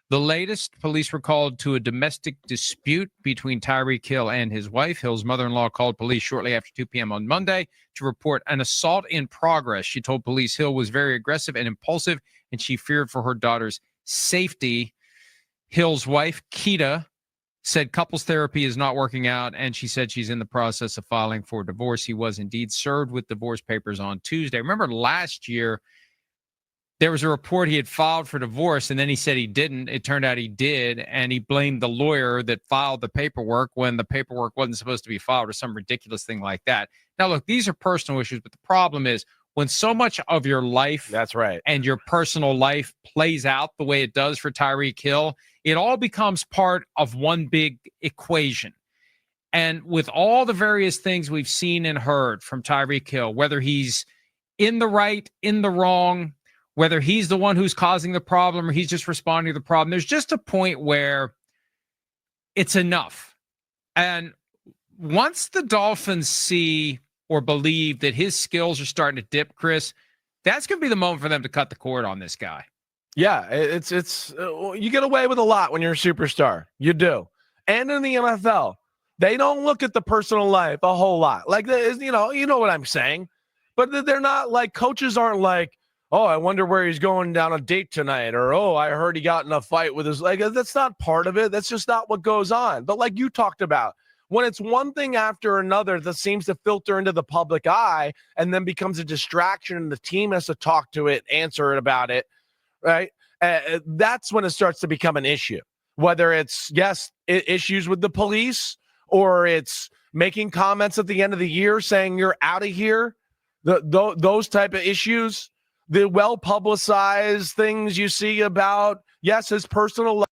The latest, police were called to a domestic dispute between Tyreek Hill and his wife. Hill's mother-in-law called police shortly after 2 p.m. on Monday to report an assault in progress. She told police Hill was very aggressive and impulsive, and she feared for her daughter's safety. Hill's wife, Keita, said couples therapy is not working out, and she said she's in the process of filing for divorce. He was indeed served with divorce papers on Tuesday. Remember last year, there was a report he had filed for divorce, and then he said he didn't. It turned out he did, and he blamed the lawyer that filed the paperwork when the paperwork wasn't supposed to be filed or some ridiculous thing like that. Now, look, these are personal issues, but the problem is when so much of your life That's right. and your personal life plays out the way it does for Tyreek Hill, it all becomes part of one big equation. And with all the various things we've seen and heard from Tyreek Hill, whether he's in the right, in the wrong, whether he's the one who's causing the problem or he's just responding to the problem, there's just a point where it's enough. And once the Dolphins see or believe that his skills are starting to dip, Chris, that's going to be the moment for them to cut the cord on this guy. Yeah, it's you get away with a lot when you're a superstar. You do. And in the NFL, they don't look at the personal life a whole lot. Like, you know what I'm saying. But they're not like, coaches aren't like, oh, I wonder where he's going down a date tonight, or, oh, I heard he got in a fight with his, like, that's not part of it. That's just not what goes on. But like you talked about, when it's one thing after another that seems to filter into the public eye and then becomes a distraction and the team has to talk to it, answer it about it, right? That's when it starts to become an issue, whether it's, yes, issues with the police, or it's making comments at the end of the year saying you're out of here, those type of issues. The well-publicized things you see about, yes, his personal life.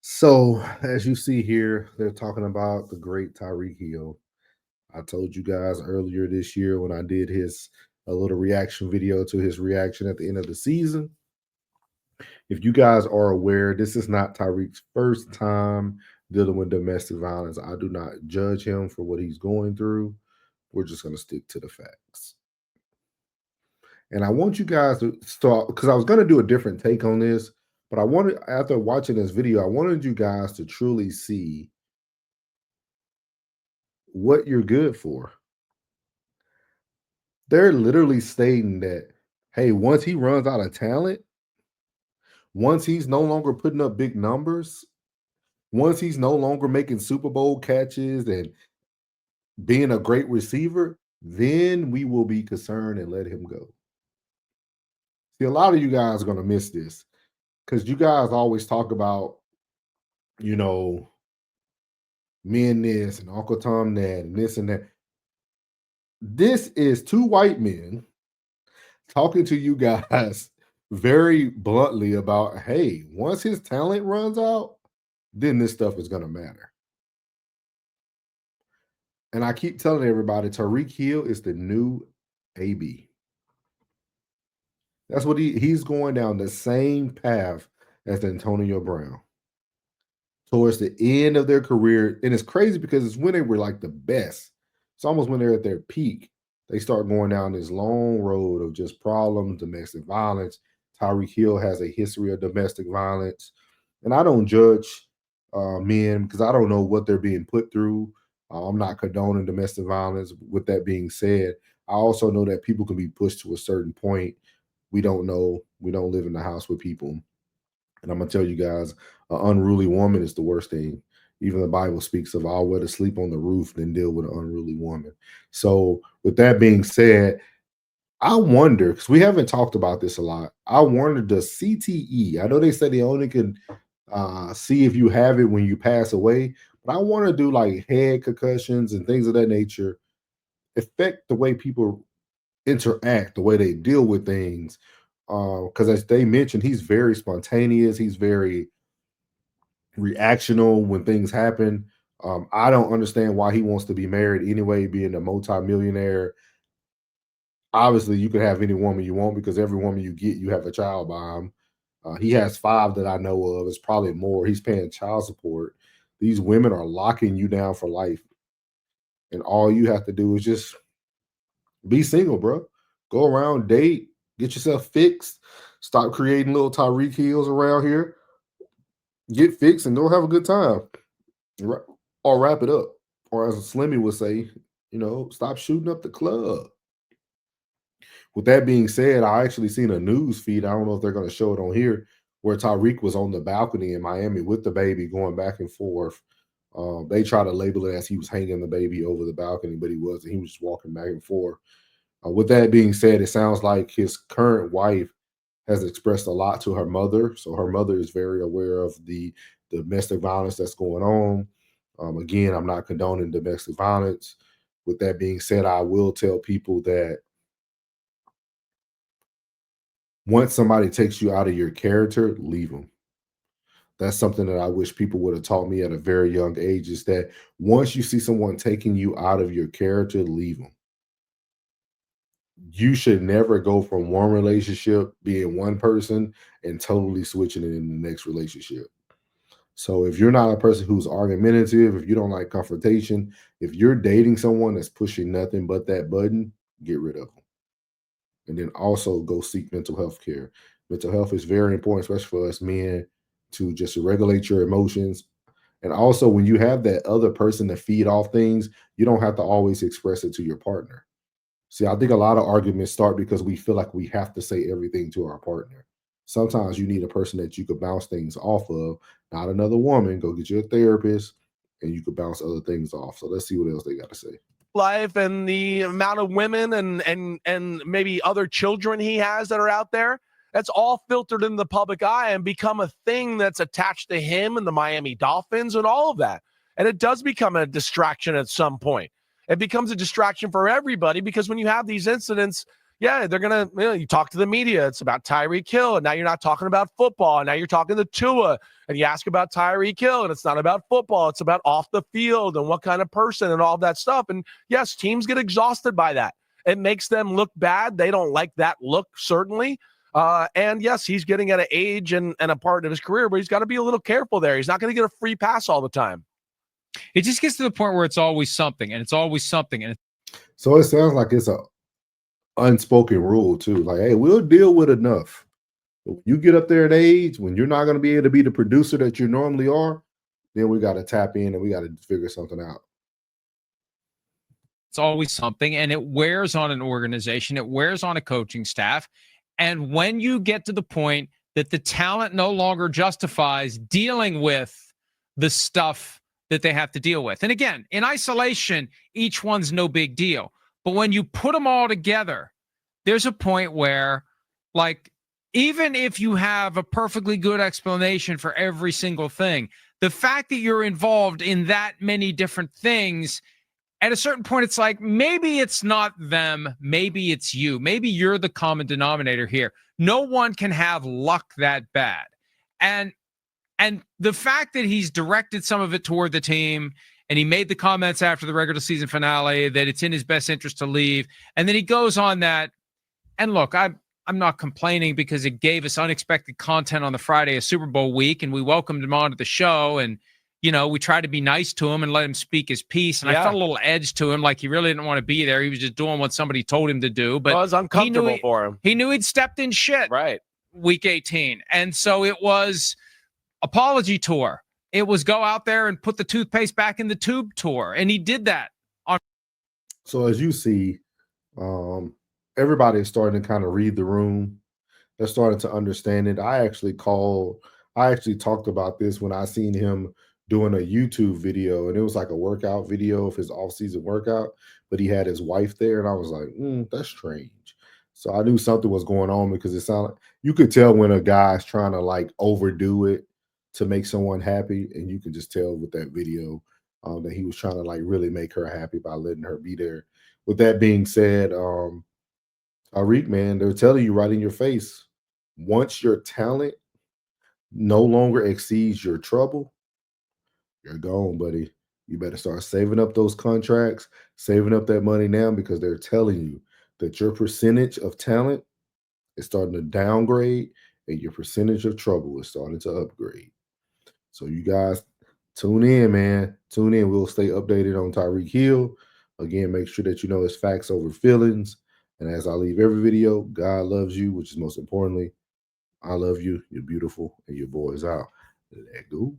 So, as you see here, they're talking about the great Tyreek Hill. I told you guys earlier this year when I did a little reaction video to his reaction at the end of the season. If you guys are aware, this is not Tyreek's first time dealing with domestic violence. I do not judge him for what he's going through. We're just going to stick to the facts. And I want you guys to start, because I was going to do a different take on this, but I wanted, after watching this video, I wanted you guys to truly see what you're good for. They're literally stating that, hey, once he runs out of talent, once he's no longer putting up big numbers, once he's no longer making Super Bowl catches and being a great receiver, then we will be concerned and let him go. See, a lot of you guys are going to miss this because you guys always talk about, men this and Uncle Tom that and this and that. This is two white men talking to you guys very bluntly about, hey, once his talent runs out, then this stuff is going to matter. And I keep telling everybody, Tyreek Hill is the new AB. That's what he's going down the same path as Antonio Brown. Towards the end of their career, and it's crazy because it's when they were like the best. It's almost when they're at their peak, they start going down this long road of just problems, domestic violence. Tyreek Hill has a history of domestic violence. And I don't judge men because I don't know what they're being put through. I'm not condoning domestic violence. With that being said, I also know that people can be pushed to a certain point. We don't know. We don't live in the house with people. And I'm going to tell you guys, an unruly woman is the worst thing. Even the Bible speaks of, I'll rather sleep on the roof than deal with an unruly woman. So with that being said, I wonder, because we haven't talked about this a lot, I wonder, does CTE, I know they say they only can see if you have it when you pass away, but I want to do like head concussions and things of that nature affect the way people interact, the way they deal with things. Because as they mentioned, he's very spontaneous. He's very reactional when things happen. I don't understand why he wants to be married anyway, being a multimillionaire. Obviously, you can have any woman you want because every woman you get, you have a child by him. He has 5 that I know of. It's probably more. He's paying child support. These women are locking you down for life. And all you have to do is just be single, bro. Go around, date, Get yourself fixed. Stop creating little Tyreek Hills around here. Get fixed and go have a good time. Or wrap it up. Or as Slimmy would say, stop shooting up the club. With that being said, I actually seen a news feed. I don't know if they're going to show it on here, where Tyreek was on the balcony in Miami with the baby going back and forth. They try to label it as he was hanging the baby over the balcony, but he wasn't. He was just walking back and forth. With that being said, it sounds like his current wife has expressed a lot to her mother. So her mother is very aware of the domestic violence that's going on. Again, I'm not condoning domestic violence. With that being said, I will tell people that once somebody takes you out of your character, leave them. That's something that I wish people would have taught me at a very young age, is that once you see someone taking you out of your character, leave them. You should never go from one relationship being one person and totally switching it in the next relationship. So if you're not a person who's argumentative, if you don't like confrontation, if you're dating someone that's pushing nothing but that button, get rid of them. And then also go seek mental health care. Mental health is very important, especially for us men, to just regulate your emotions. And also, when you have that other person to feed off things, you don't have to always express it to your partner. See, I think a lot of arguments start because we feel like we have to say everything to our partner. Sometimes you need a person that you could bounce things off of, not another woman. Go get you a therapist and you could bounce other things off. So let's see what else they got to say. Life and the amount of women and maybe other children he has that are out there, that's all filtered in the public eye and become a thing that's attached to him and the Miami Dolphins and all of that. And it does become a distraction at some point. It becomes a distraction for everybody, because when you have these incidents, yeah, they're going to, you talk to the media, it's about Tyreek Hill, and now you're not talking about football, and now you're talking to Tua, and you ask about Tyreek Hill, and it's not about football, it's about off the field and what kind of person and all that stuff. And yes, teams get exhausted by that. It makes them look bad. They don't like that look, certainly. And yes, he's getting at an age and a part of his career where he's got to be a little careful there. He's not going to get a free pass all the time. It just gets to the point where it's always something, and it's always something. And so it sounds like it's a unspoken rule too. Like, hey, we'll deal with enough. But when you get up there in age, when you're not going to be able to be the producer that you normally are, then we got to tap in and we got to figure something out. It's always something, and it wears on an organization. It wears on a coaching staff. And when you get to the point that the talent no longer justifies dealing with the stuff that they have to deal with. And again, in isolation, each one's no big deal. But when you put them all together, there's a point where, like, even if you have a perfectly good explanation for every single thing, the fact that you're involved in that many different things, at a certain point, it's like, maybe it's not them, maybe it's you. Maybe you're the common denominator here. No one can have luck that bad. And the fact that he's directed some of it toward the team, and he made the comments after the regular season finale that it's in his best interest to leave, and then he goes on that. And look, I'm not complaining, because it gave us unexpected content on the Friday of Super Bowl week, and we welcomed him onto the show, and we tried to be nice to him and let him speak his piece. And I felt a little edge to him, like he really didn't want to be there. He was just doing what somebody told him to do. But it was uncomfortable for him. He knew he'd stepped in shit. Right. Week 18. And so it was apology tour. It was go out there and put the toothpaste back in the tube tour. And he did that. So as you see, everybody is starting to kind of read the room. They're starting to understand it. I actually talked about this when I seen him doing a YouTube video, and it was like a workout video of his off-season workout, but he had his wife there, and I was like, that's strange. So I knew something was going on, because it sounded, you could tell when a guy's trying to like overdo it to make someone happy, and you can just tell with that video that he was trying to like really make her happy by letting her be there. With that being said, Tyreek, man, they're telling you right in your face, once your talent no longer exceeds your trouble, you're gone, buddy. You better start saving up those contracts, saving up that money now, because they're telling you that your percentage of talent is starting to downgrade and your percentage of trouble is starting to upgrade. So you guys tune in, man. Tune in. We'll stay updated on Tyreek Hill. Again, make sure that you know it's facts over feelings. And as I leave every video, God loves you, which is most importantly. I love you. You're beautiful, and your boy is out. Let go.